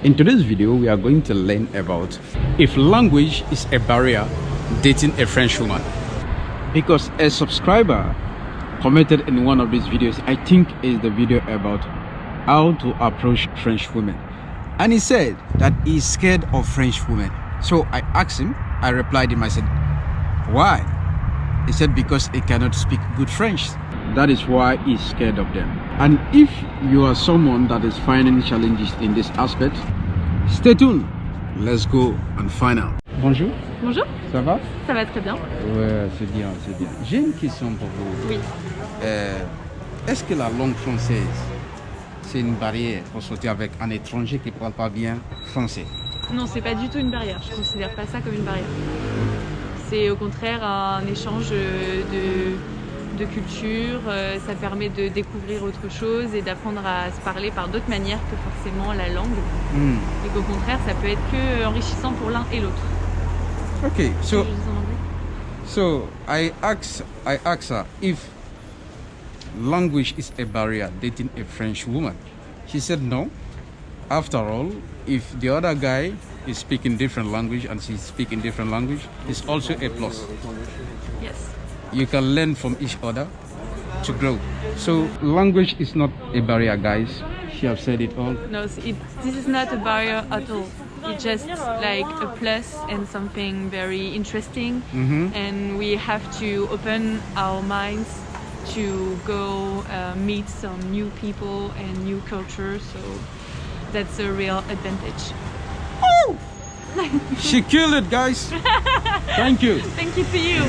In today's video, we are going to learn about if language is a barrier dating a French woman. Because a subscriber commented in one of these videos, I think is the video about how to approach French women. And he said that he's scared of French women. So I asked him, I replied him, I said, why? He said because he cannot speak good French. That is why he's scared of them. And if you are someone that is finding challenges in this aspect, stay tuned. Let's go and find out. Bonjour. Bonjour. Ça va? Ça va très bien. Ouais, c'est bien, c'est bien. J'ai une question pour vous. Oui. Est-ce que la langue française, c'est une barrière pour sortir avec un étranger qui ne parle pas bien français? Non, c'est pas du tout une barrière. Je considère pas ça comme une barrière. C'est au contraire un échange de culture. Ça permet de découvrir autre chose et d'apprendre à se parler par d'autres manières que forcément la langue. Et qu'au contraire, ça peut être que enrichissant pour l'un et l'autre. Okay, so I asked her if language is a barrier dating a French woman. She said no. After all, if the other guy is speaking different language and she's speaking different language, it's also a plus. Yes. You can learn from each other to grow. So language is not a barrier, guys. She have said it all. No, this is not a barrier at all. It's just like a plus and something very interesting. And we have to open our minds to go meet some new people and new cultures. So that's a real advantage. Oh! She killed it, guys. Thank you. Thank you to you.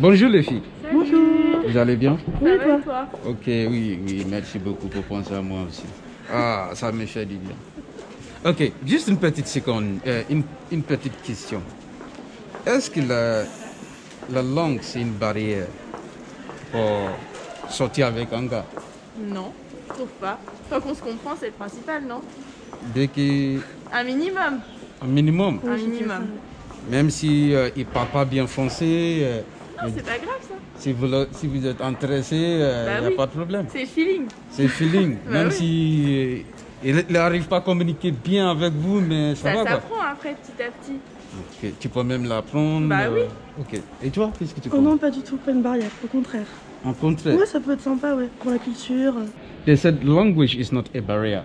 Bonjour les filles. Bonjour. Vous allez bien? Oui, toi. Ok, oui, merci beaucoup pour penser à moi aussi. Ah, ça me fait du bien. Ok, juste une petite seconde, une petite question. Est-ce que la langue, c'est une barrière pour sortir avec un gars? Non, je trouve pas. Tant qu'on se comprend, c'est le principal, non? Dès qu'il... Un minimum. Un minimum. Un minimum. Même si il parle pas bien français, Non, c'est pas grave ça. si vous êtes intéressé, il n'y a oui. pas de problème. C'est feeling. C'est feeling. Bah Même oui. si il n'arrive pas à communiquer bien avec vous, mais ça Ça va quoi. s'apprend après, petit à petit. Ok, tu peux même l'apprendre. Bah oui. Ok. Et toi, qu'est-ce que tu Oh penses? non, pas du tout, pas une barrière, au contraire. En contraire. Ouais, ça peut être sympa, ouais, pour la culture. They said language is not a barrier.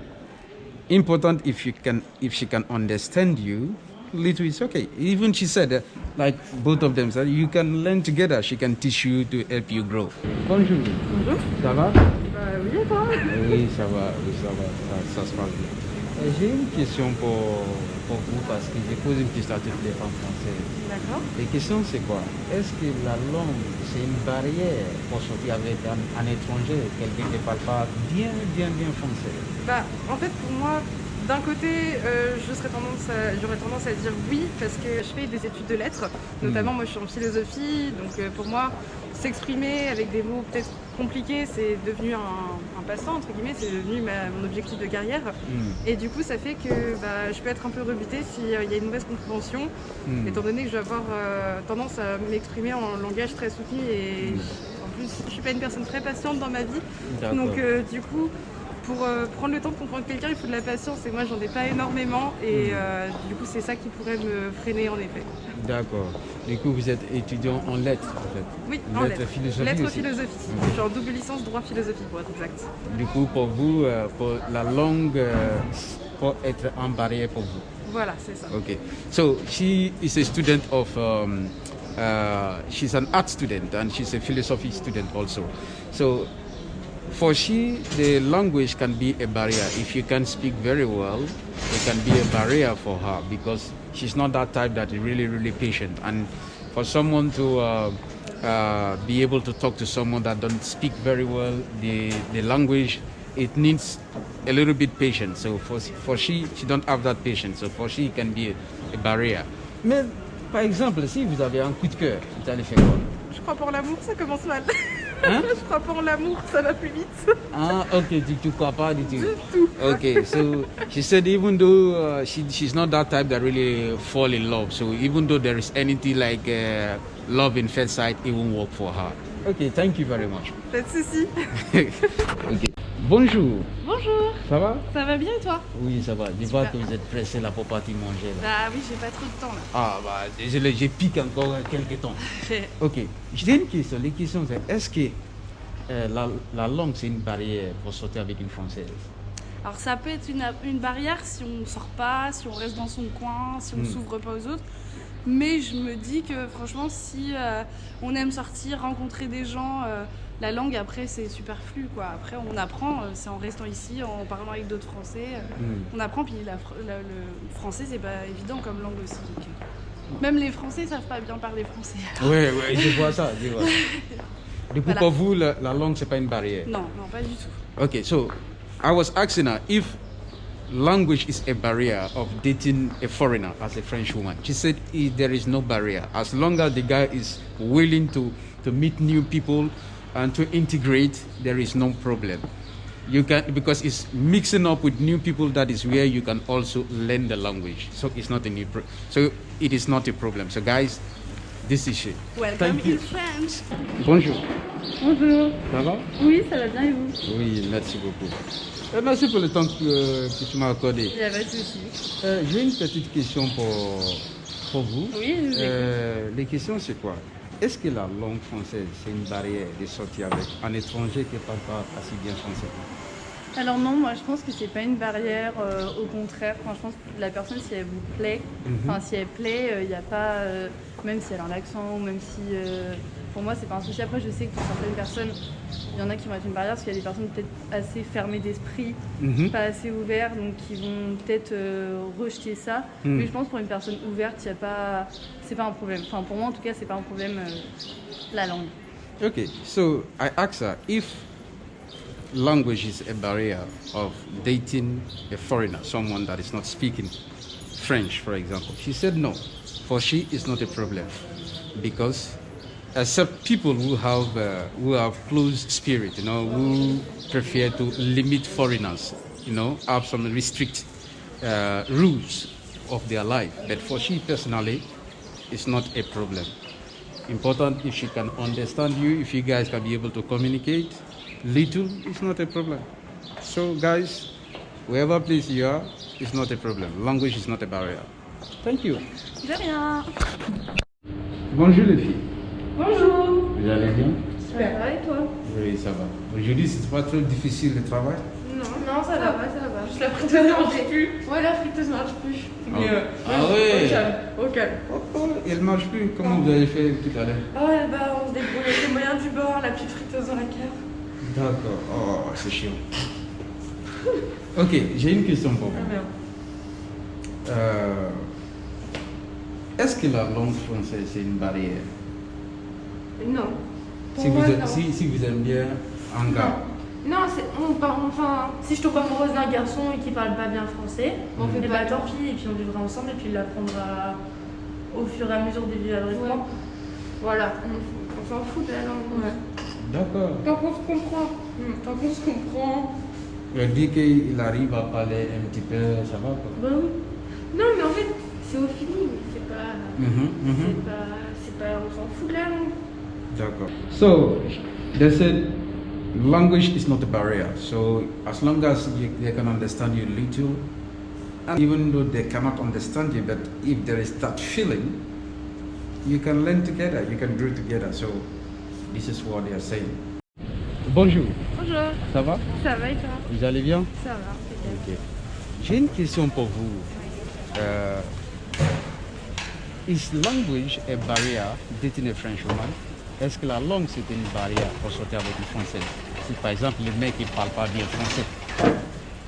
Important if she can understand you, little is okay. Even she said, like both of them said, you can learn together. She can teach you to help you grow. Bonjour. Bonjour. Ça va? Oui, et toi? Oui, ça va, ça se passe bien. J'ai une question pour vous parce que j'ai posé une question à toutes les femmes françaises. D'accord. La question c'est quoi? Est-ce que la langue c'est une barrière pour sortir avec un étranger, quelqu'un qui ne parle pas bien français? Bah, en fait, pour moi, d'un côté, j'aurais tendance à dire oui, parce que je fais des études de lettres. Notamment, moi, je suis en philosophie. Donc, pour moi, s'exprimer avec des mots peut-être compliqués, c'est devenu un passe-temps, entre guillemets. C'est devenu mon objectif de carrière. Et du coup, ça fait que je peux être un peu rebutée s'il y a une mauvaise compréhension, étant donné que je vais avoir tendance à m'exprimer en langage très soutenu. Et en plus, je suis pas une personne très patiente dans ma vie. Donc, du coup... Pour prendre le temps de comprendre quelqu'un, il faut de la patience et moi j'en ai pas énormément et du coup c'est ça qui pourrait me freiner en effet. D'accord. Du coup vous êtes étudiant en lettres en fait? Oui, en lettres. Philosophie Lettres aussi. philosophie. Je suis en double licence droit philosophie pour être exact. Du coup pour vous, pour la langue peut être une barrière pour vous? Voilà, c'est ça. Okay. So she is a student of she's an art student and she's a philosophy student also. So for she, the language can be a barrier. If you can speak very well, it can be a barrier for her because she's not that type that is really patient. And for someone to be able to talk to someone that don't speak very well the language, it needs a little bit patience. So for she don't have that patience. So for she, it can be a barrier. Mais par exemple, si vous avez un coup de cœur, vous allez faire quoi? Je crois pour l'amour, ça commence mal. Hein? Je crois pour l'amour, ça va plus vite. Ah, okay, tu crois pas du tout? Du tout. Okay, so she said even though she's not that type that really fall in love, so even though there is anything like love in first sight, it won't work for her. Okay, thank you very much. Pas de soucis. Okay. Bonjour, Bonjour, ça va? ça va bien et toi? Oui, ça va. Je vois que vous êtes pressé là pour partir manger. Là. Bah oui, j'ai pas trop de temps là. Ah bah désolé, j'ai piqué encore quelques temps. Ok, j'ai une question. Les questions c'est est-ce que la langue c'est une barrière pour sortir avec une Française? Alors ça peut être une barrière si on sort pas, si on reste dans son coin, si on s'ouvre pas aux autres. Mais je me dis que franchement, si on aime sortir, rencontrer des gens, la langue après c'est superflu quoi. Après on apprend, c'est en restant ici, en parlant avec d'autres Français, on apprend. Puis le français c'est pas évident comme langue aussi. Donc, même les Français savent pas bien parler français. Ouais, je vois ça. Je vois. Du coup, Voilà. pour vous, la langue c'est pas une barrière? Non, non, pas du tout. Okay, so I was asking her if language is a barrier of dating a foreigner as a French woman. She said there is no barrier as long as the guy is willing to meet new people and to integrate. There is no problem. You can because it's mixing up with new people. That is where you can also learn the language. So it's not a new so it is not a problem. So guys, this is it. Welcome Thank you. in French. Bonjour. Bonjour. Ça va? Oui, ça va bien et vous? Oui, merci beaucoup. Merci pour le temps que tu m'as accordé. Il n'y a pas de souci. J'ai une petite question pour vous. Oui, je vous écoute. Les questions, c'est quoi? Est-ce que la langue française, c'est une barrière de sortir avec un étranger qui ne parle pas assez bien français? Alors non, moi je pense que c'est pas une barrière, au contraire. Enfin, je pense que la personne, si elle vous plaît, enfin si elle plaît, il n'y a pas, même si elle a un accent, ou même si, pour moi c'est pas un souci. Après je sais que pour certaines personnes, il y en a qui vont être une barrière, parce qu'il y a des personnes peut-être assez fermées d'esprit, pas assez ouvertes, donc qui vont peut-être rejeter ça. Mais je pense que pour une personne ouverte, il y a pas, c'est pas un problème. Enfin pour moi en tout cas, c'est pas un problème, la langue. Okay, so I asked her if language is a barrier of dating a foreigner, someone that is not speaking French, for example. She said no. For she, it's not a problem because except people who have closed spirit, who prefer to limit foreigners, have some restrict rules of their life. But for she personally, it's not a problem. Important if she can understand you, if you guys can be able to communicate. Little, it's not a problem. So guys, wherever place you are, it's not a problem. Language is not a barrier. Thank you. De rien. Bonjour les filles. Bonjour. Vous allez bien? Super, ça va et toi? Oui, ça va. Aujourd'hui, c'est pas trop difficile le travail? Non, ça va pas, ça va. Juste la friteuse ne marche plus. Ouais, la friteuse marche plus. Mais, ouais. Au calme. Oh, elle marche plus. Comment vous avez fait tout à l'heure? Ouais, bah on se débrouille avec les moyens du bord, la petite friteuse dans la cave. D'accord. Oh, c'est chiant. Ok, j'ai une question pour vous. Est-ce que la langue française c'est une barrière? Non. Si vous aimez bien un gars. Non, enfin, si je tombe amoureuse d'un garçon et qui parle pas bien français, on fait pas tant pis, et puis on vivra ensemble, et puis il l'apprendra au fur et à mesure des vies avec moi. Voilà, on s'en fout de la langue. Ouais. D'accord. Tant qu'on se comprend. Tant qu'on se comprend. Dès qu'il arrive à parler un petit peu, ça va quoi? Bah oui. Non, mais en fait, c'est au feeling, c'est pas. C'est pas. On s'en fout de la langue. D'accord. So, they said language is not a barrier. So, as long as they can understand you little, and even though they cannot understand you, but if there is that feeling, you can learn together, you can grow together. So, this is what they are saying. Bonjour. Bonjour. Ça va? Ça va et toi? Vous allez bien? Ça va. Ok. J'ai une question pour vous. Is language a barrier dating a French woman? Est-ce que la langue c'est une barrière pour sortir avec une Française? Si par exemple le mec il parle pas bien français.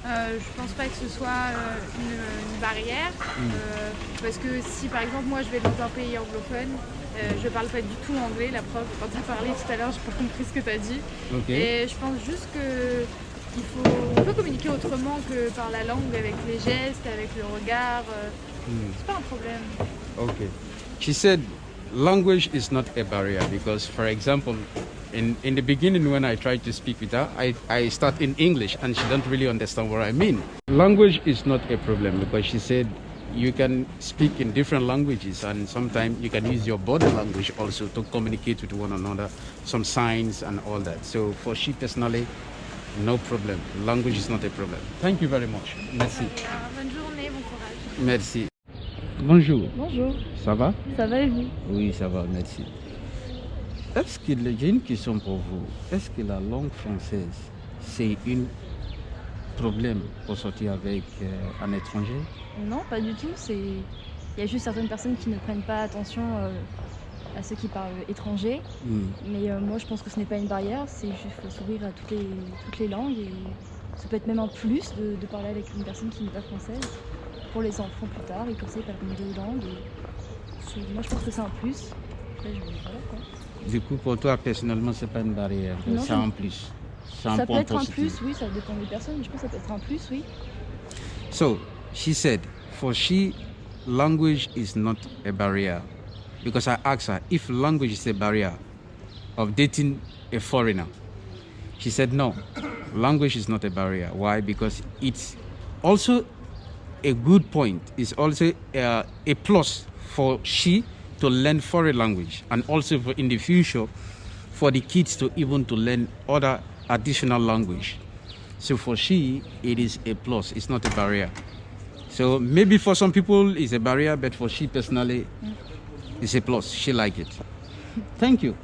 Je pense pas que ce soit une barrière parce que si par exemple moi je vais dans un pays anglophone, je parle pas du tout anglais, la preuve quand tu as parlé tout à l'heure j'ai pas compris ce que tu as dit. Et je pense juste que on peut communiquer autrement que par la langue, avec les gestes, avec le regard, c'est pas un problème. Okay. She said language is not a barrier because for example in the beginning when I tried to speak with her, I start in English and she don't really understand what I mean. Language is not a problem because she said you can speak in different languages and sometimes you can use your body language also to communicate with one another, some signs and all that. So for she personally, No problem. Language is not a problem. Thank you very much. Merci. Bonne journée, bon courage. Merci. Bonjour. Bonjour, Ça va? ça va et vous? Oui, ça va, merci. Est-ce que j'ai une question pour vous. Est-ce que la langue française, c'est un problème pour sortir avec un étranger? Non, pas du tout. Il y a juste certaines personnes qui ne prennent pas attention à ceux qui parlent étranger. Mais moi, je pense que ce n'est pas une barrière. C'est juste qu'il faut s'ouvrir à toutes les langues. Et ça peut être même un plus de parler avec une personne qui n'est pas française. Pour les enfants plus tard, et comme ça, ils parlent deux langues. Moi, je pense que c'est un plus. Après, voilà, quoi. Du coup, pour toi, personnellement, c'est pas une barrière. Non, C'est un plus. C'est un Ça peut point être un positif. plus, oui, ça dépend des personnes. Mais je pense que ça peut être un plus, oui. So, she said, for she, language is not a barrier. Because I asked her if language is a barrier of dating a foreigner. She said, no, language is not a barrier. Why? Because it's also a good point. It's also a plus for she to learn foreign language, and also for in the future for the kids to even to learn other additional language. So for she, it is a plus. It's not a barrier. So maybe for some people it's a barrier, but for she personally, it's a plus. She like it. Thank you.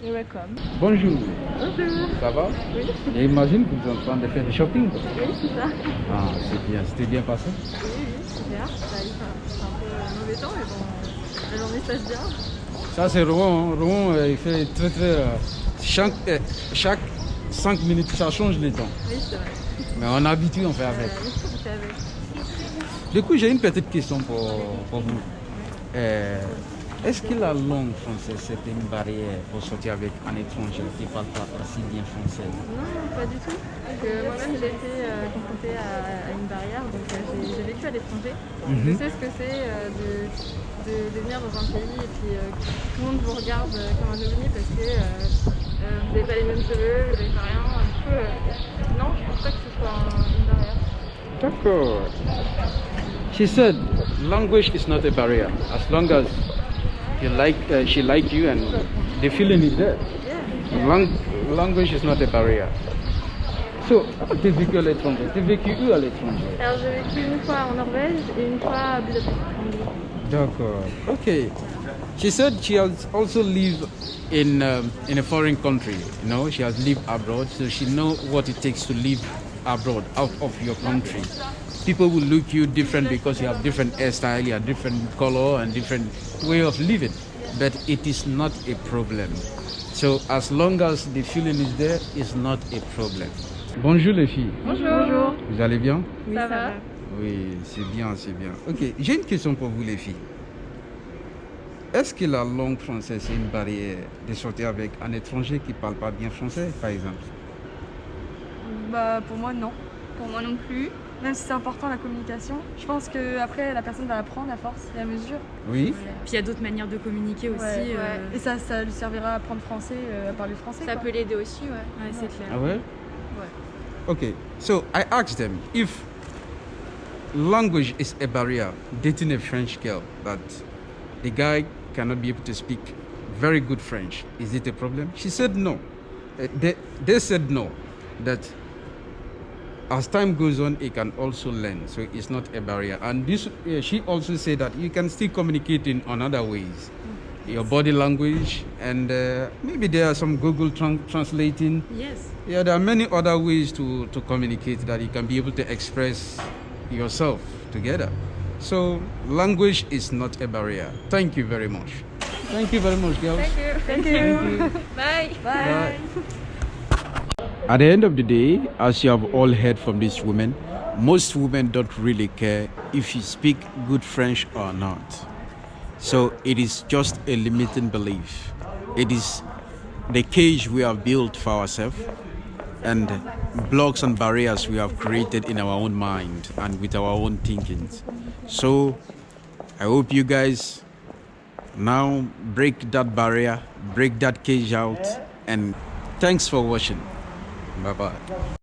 You're welcome. Bonjour. Bonjour. Ça va? Oui. J'imagine que vous êtes en train de faire du shopping. Oui, c'est ça. Ah, c'est bien. C'était bien passé? Oui, super. C'est un peu mauvais temps, mais bon, la journée se passe bien. Ça, c'est Rouen. Hein. Rouen, il fait très... chaque 5 minutes, ça change les temps. Oui, c'est vrai. Mais on est habitué, on fait avec. Oui, on fait avec. Du coup, j'ai une petite question pour vous. Est-ce que la langue française, c'est une barrière pour sortir avec un étranger qui ne parle pas aussi bien français? Non, pas du tout. Parce que moi-même, j'ai été confrontée à une barrière, donc j'ai vécu à l'étranger. Je sais ce que c'est de venir dans un pays et puis tout le monde vous regarde comme un ovni parce que vous n'avez pas les mêmes cheveux, vous n'avez pas rien. Du coup, non, je pense pas que ce soit une barrière. D'accord. She said, language is not a barrier as long as you like, she like you and the feeling is there. Language is not a barrier. So, t'as vécu à l'étranger? T'as vécu où à l'étranger? Alors j'ai vécu une fois en Norvège et une fois à Budapest. D'accord. Okay. She said she has also lived in a foreign country. You know, she has lived abroad, so she knows what it takes to live abroad, out of your country. People will look you different because you have different hairstyle, you have different color and different way of living. But it is not a problem. So as long as the feeling is there, it's not a problem. Bonjour les filles. Bonjour. Vous allez bien? Oui, ça va. Oui, c'est bien, c'est bien. Ok, j'ai une question pour vous les filles. Est-ce que la langue française est une barrière de sortir avec un étranger qui ne parle pas bien français, par exemple? Bah, pour moi, non. Pour moi non plus. Même si c'est important la communication, je pense qu'après la personne va apprendre à force et à mesure. Oui. Puis il y a d'autres manières de communiquer aussi. Ouais. Et ça lui servira à apprendre français, à parler français. Ça quoi. peut l'aider aussi, ouais. C'est clair. Ah ouais? Okay, so I asked them if language is a barrier, dating a French girl, that the guy cannot be able to speak very good French, is it a problem? She said no. They said no, that as time goes on, he can also learn, so it's not a barrier. And this, she also said that you can still communicate in other ways, your body language, and maybe there are some Google translating. Yes. Yeah, there are many other ways to communicate that you can be able to express yourself together. So language is not a barrier. Thank you very much. Thank you very much, girls. Thank you. Bye. Bye. At the end of the day, as you have all heard from these women, most women don't really care if you speak good French or not. So it is just a limiting belief. It is the cage we have built for ourselves and blocks and barriers we have created in our own mind and with our own thinkings. So I hope you guys now break that barrier, break that cage out, and thanks for watching. Bye-bye.